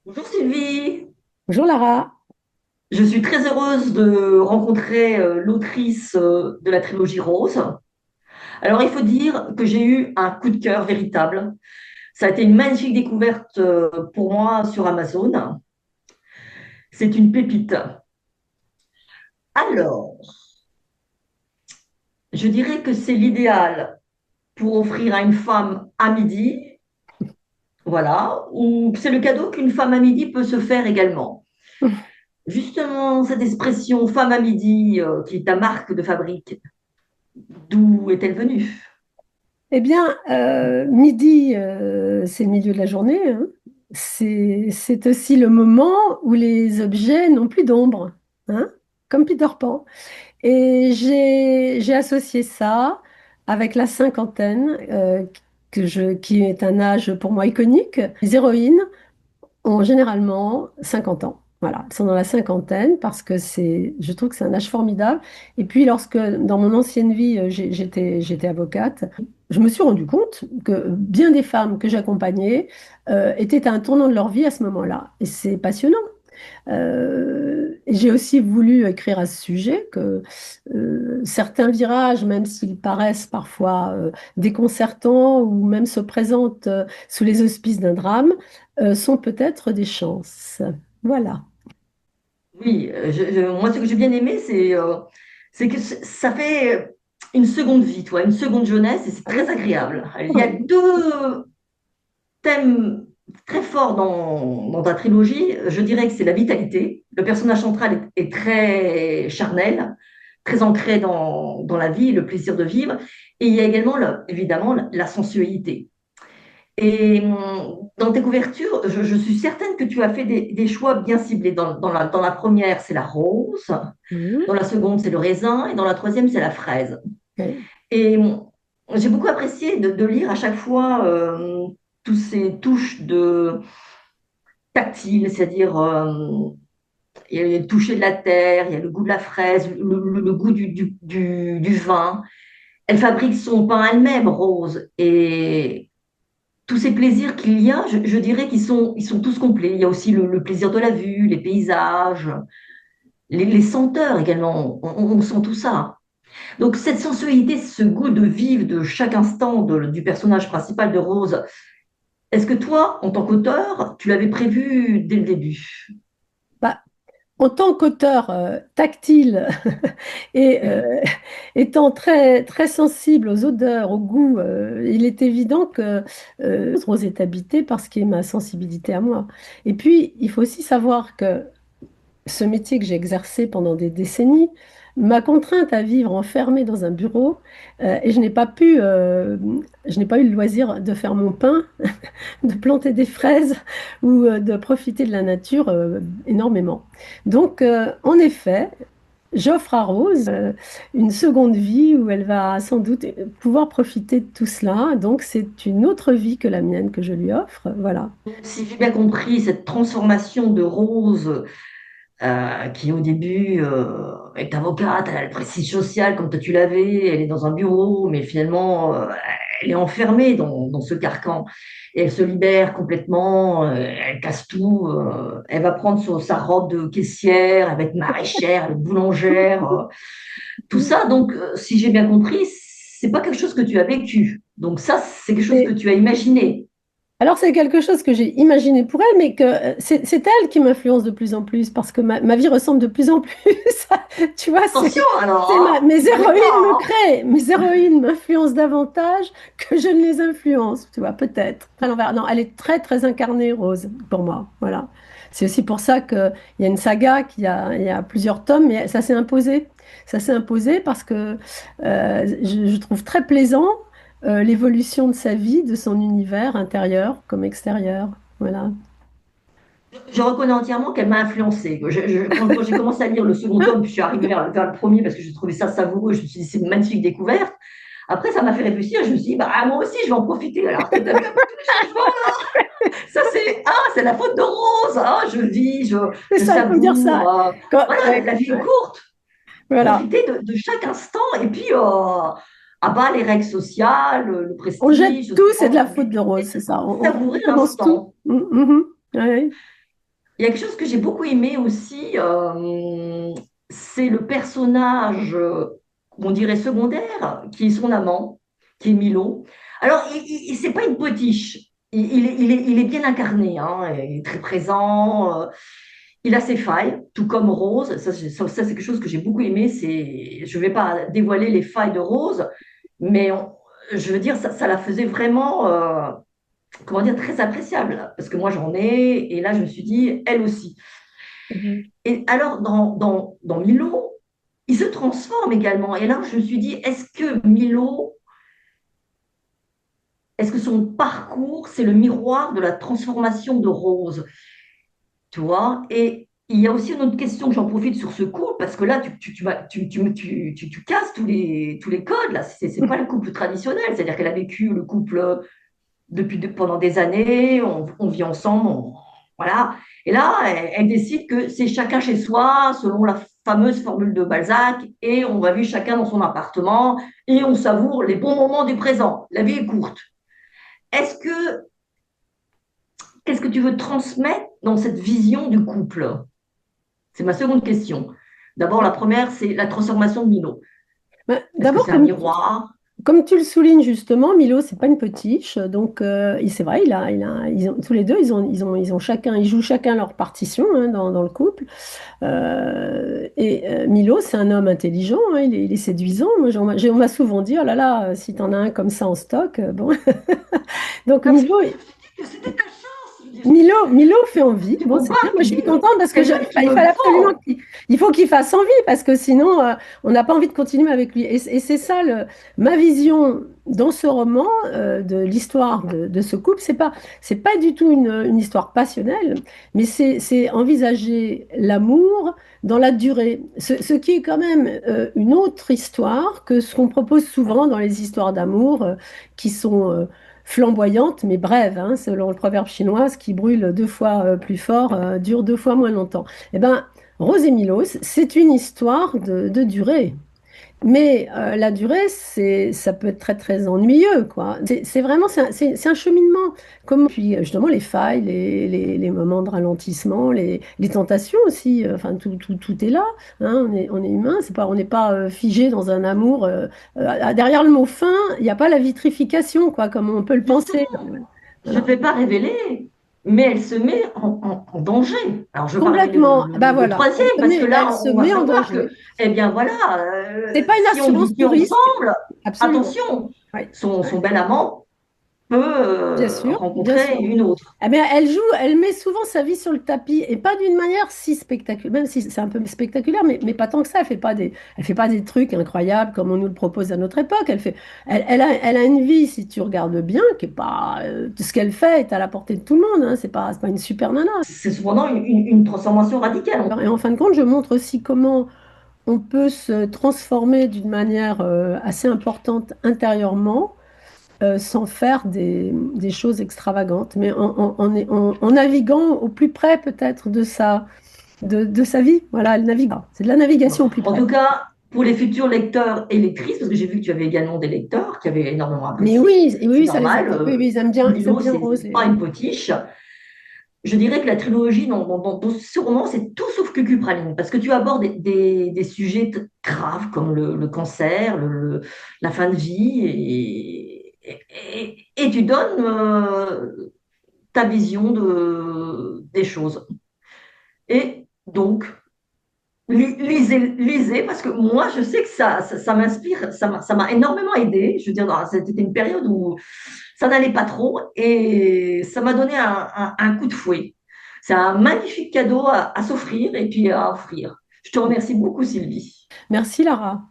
Bonjour Sylvie, Bonjour Lara. je suis très heureuse de rencontrer l'autrice de la trilogie Rose. Alors il faut dire que j'ai eu un coup de cœur véritable. Ça a été une magnifique découverte pour moi sur Amazon. C'est une pépite. Alors, je dirais que c'est l'idéal pour offrir à une femme à midi, voilà, ou c'est le cadeau qu'une femme à midi peut se faire également. Justement, cette expression femme à midi, qui est ta marque de fabrique, d'où est-elle venue? Eh bien, midi, c'est le milieu de la journée, hein. C'est aussi le moment où les objets n'ont plus d'ombre, hein, comme Peter Pan. Et j'ai associé ça avec la cinquantaine, qui est un âge pour moi iconique. Les héroïnes ont généralement 50 ans. Voilà, elles sont dans la cinquantaine parce que je trouve que c'est un âge formidable. Et puis, lorsque dans mon ancienne vie, j'étais avocate, je me suis rendu compte que bien des femmes que j'accompagnais étaient à un tournant de leur vie à ce moment-là. Et c'est passionnant. Et j'ai aussi voulu écrire à ce sujet que certains virages, même s'ils paraissent parfois déconcertants ou même se présentent sous les auspices d'un drame, sont peut-être des chances. Voilà. Oui, moi, ce que j'ai bien aimé, c'est que ça fait une seconde vie, toi, une seconde jeunesse, et c'est très agréable. Il y a deux thèmes très forts dans ta trilogie. Je dirais que c'est la vitalité. Le personnage central est très charnel, très ancré dans la vie, le plaisir de vivre. Et il y a également, évidemment, la sensualité. Et dans tes couvertures, je suis certaine que tu as fait des choix bien ciblés. Dans la première, c'est la rose. Mhm. Dans la seconde, c'est le raisin. Et dans la troisième, c'est la fraise. Oui. Et j'ai beaucoup apprécié de lire à chaque fois toutes ces touches de tactile, c'est-à-dire il y a le toucher de la terre, il y a le goût de la fraise, le goût du vin. Elle fabrique son pain elle-même, Rose. Et tous ces plaisirs qu'il y a, je dirais qu'ils sont tous complets. Il y a aussi le plaisir de la vue, les paysages, les senteurs également. On sent tout ça. Donc cette sensualité, ce goût de vivre de chaque instant du personnage principal de Rose, est-ce que toi, en tant qu'auteur, tu l'avais prévu dès le début? Bah, en tant qu'auteur tactile et étant très, très sensible aux odeurs, aux goûts, il est évident que Rose est habitée par ce qui est ma sensibilité à moi. Et puis, il faut aussi savoir que ce métier que j'ai exercé pendant des décennies m'a contrainte à vivre enfermée dans un bureau et je n'ai pas eu le loisir de faire mon pain, de planter des fraises ou de profiter de la nature énormément. Donc, en effet, j'offre à Rose une seconde vie où elle va sans doute pouvoir profiter de tout cela. Donc, c'est une autre vie que la mienne que je lui offre. Voilà. Si j'ai bien compris, cette transformation de Rose, qui au début est avocate, elle a le prestige social comme toi tu l'avais, elle est dans un bureau, mais finalement elle est enfermée dans ce carcan et elle se libère complètement, elle casse tout, elle va prendre sa robe de caissière, elle va être maraîchère, elle va être boulangère, tout ça. Donc, si j'ai bien compris, c'est pas quelque chose que tu as vécu. Donc ça, c'est quelque chose que tu as imaginé. Alors, c'est quelque chose que j'ai imaginé pour elle, mais que c'est elle qui m'influence de plus en plus parce que ma vie ressemble de plus en plus. Tu vois, Attention alors, mes tu paniques héroïnes me pas, hein. créent, mes héroïnes m'influencent davantage que je ne les influence. Tu vois, peut-être. À l'envers. Non, elle est très, très incarnée, Rose, pour moi. Voilà. C'est aussi pour ça qu'il y a une saga il y a plusieurs tomes, mais ça s'est imposé. Ça s'est imposé parce que je trouve très plaisant l'évolution de sa vie, de son univers intérieur comme extérieur. Voilà. Je reconnais entièrement qu'elle m'a influencée. Quand j'ai commencé à lire le second tome, puis je suis arrivée vers le premier parce que j'ai trouvé ça savoureux, je me suis dit c'est une magnifique découverte. Après, ça m'a fait réfléchir, je me suis dit, bah, moi aussi, je vais en profiter. Alors, tu as vu un peu tous les changements là. Ça, c'est la faute de Rose. Ah, je vis, C'est je ça, il faut dire savoure. ça. Voilà, la vie est Ouais, courte. voilà. Profiter de chaque instant et puis, à bas les règles sociales, le On jette prestige, tout, c'est de la mais faute de Rose, c'est ça. On savourer commence tout. l'instant. Mhm. Ouais. Il y a quelque chose que j'ai beaucoup aimé aussi, c'est le personnage, on dirait secondaire, qui est son amant, qui est Milo. Alors, c'est pas une potiche. Il est bien incarné, hein, il est très présent. Il a ses failles, tout comme Rose. Ça, c'est quelque chose que j'ai beaucoup aimé. Je ne vais pas dévoiler les failles de Rose, mais je veux dire, ça la faisait vraiment, comment dire, très appréciable. Parce que moi, j'en ai, et là, je me suis dit, elle aussi. Mhm. Et alors, dans Milo, il se transforme également. Et là, je me suis dit, est-ce que son parcours, c'est le miroir de la transformation de Rose? Tu vois? Et il y a aussi une autre question que j'en profite sur ce couple, parce que là, tu casses tous les codes, là. C'est pas le couple traditionnel. C'est-à-dire qu'elle a vécu le couple pendant des années, on vit ensemble, voilà. Et là, elle décide que c'est chacun chez soi, selon la fameuse formule de Balzac, et on va vivre chacun dans son appartement, et on savoure les bons moments du présent. La vie est courte. Est-ce que, qu'est-ce que tu veux transmettre dans cette vision du couple? C'est ma seconde question. D'abord, la première, c'est la transformation de Milo. Ben, Est-ce que d'abord, c'est un miroir? comme tu le soulignes justement, Milo, c'est pas une potiche, donc c'est vrai, tous les deux, ils jouent chacun leur partition hein, dans le couple. Milo, c'est un homme intelligent, hein, il est séduisant. Moi, on m'a souvent dit, oh là là, si t'en as un comme ça en stock, bon. Donc Parce que Milo, c'était ta chance. Je dis, Milo fait envie. tu Bon, peux c'est pas bien. Moi, je suis dire. contente parce que Quelqu'un qui il me fallait absolument vend. il faut qu'il fasse envie parce que sinon, on n'a pas envie de continuer avec lui. Et c'est ça ma vision dans ce roman de l'histoire de ce couple. C'est pas du tout une histoire passionnelle, mais c'est envisager l'amour dans la durée. Ce qui est quand même une autre histoire que ce qu'on propose souvent dans les histoires d'amour qui sont flamboyante, mais brève, hein, selon le proverbe chinois, ce qui brûle deux fois plus fort dure deux fois moins longtemps. Eh ben, Rose et Milos, c'est une histoire de durée. Mais la durée, ça peut être très très ennuyeux, quoi. C'est vraiment, c'est un cheminement. Puis justement les failles, les moments de ralentissement, les tentations aussi. Enfin, tout est là. Hein, on est humain. On n'est pas figé dans un amour. Derrière le mot fin, il n'y a pas la vitrification, quoi, comme on peut le penser. Justement, je ne Voilà. vais pas révéler, mais elle se met en danger. Alors, je ne veux pas révéler le, Complètement. Ben le- le voilà. troisième, parce que Elle là, se on va met en savoir danger. que, eh bien voilà, C'est pas une si on assurance vit tout risque. ensemble, Absolument. attention, Ouais. son bel amant peut Bien sûr, bien rencontrer sûr. une autre. Eh bien, elle met souvent sa vie sur le tapis et pas d'une manière si spectaculaire, même si c'est un peu spectaculaire, mais pas tant que ça. Elle fait pas des trucs incroyables comme on nous le propose à notre époque. Elle a une vie, si tu regardes bien, qui est pas, tout ce qu'elle fait est à la portée de tout le monde. Hein. C'est pas une super nana. C'est cependant une transformation radicale. Et en fin de compte, je montre aussi comment on peut se transformer d'une manière assez importante intérieurement sans faire des choses extravagantes, mais en naviguant au plus près peut-être de sa vie. Voilà, elle navigue. C'est de la Bon. navigation au plus En près. tout cas, pour les futurs lecteurs et lectrices, parce que j'ai vu que tu avais également des lecteurs qui avaient énormément Mais apprécié, oui, oui, c'est oui, ça les normal. intéresse. Oui, oui, ils aiment Milo, bien c'est Rose. pas une potiche. Je dirais que la trilogie dans ce roman, c'est tout sauf cucupraline, parce que tu abordes des sujets graves comme le cancer, la fin de vie, et tu donnes ta vision des choses. Et donc, lisez, parce que moi, je sais que ça m'inspire, ça m'a énormément aidé. Je veux dire, c'était une période où ça n'allait pas trop et ça m'a donné un coup de fouet. C'est un magnifique cadeau à s'offrir et puis à offrir. Je te remercie beaucoup, Sylvie. Merci, Lara.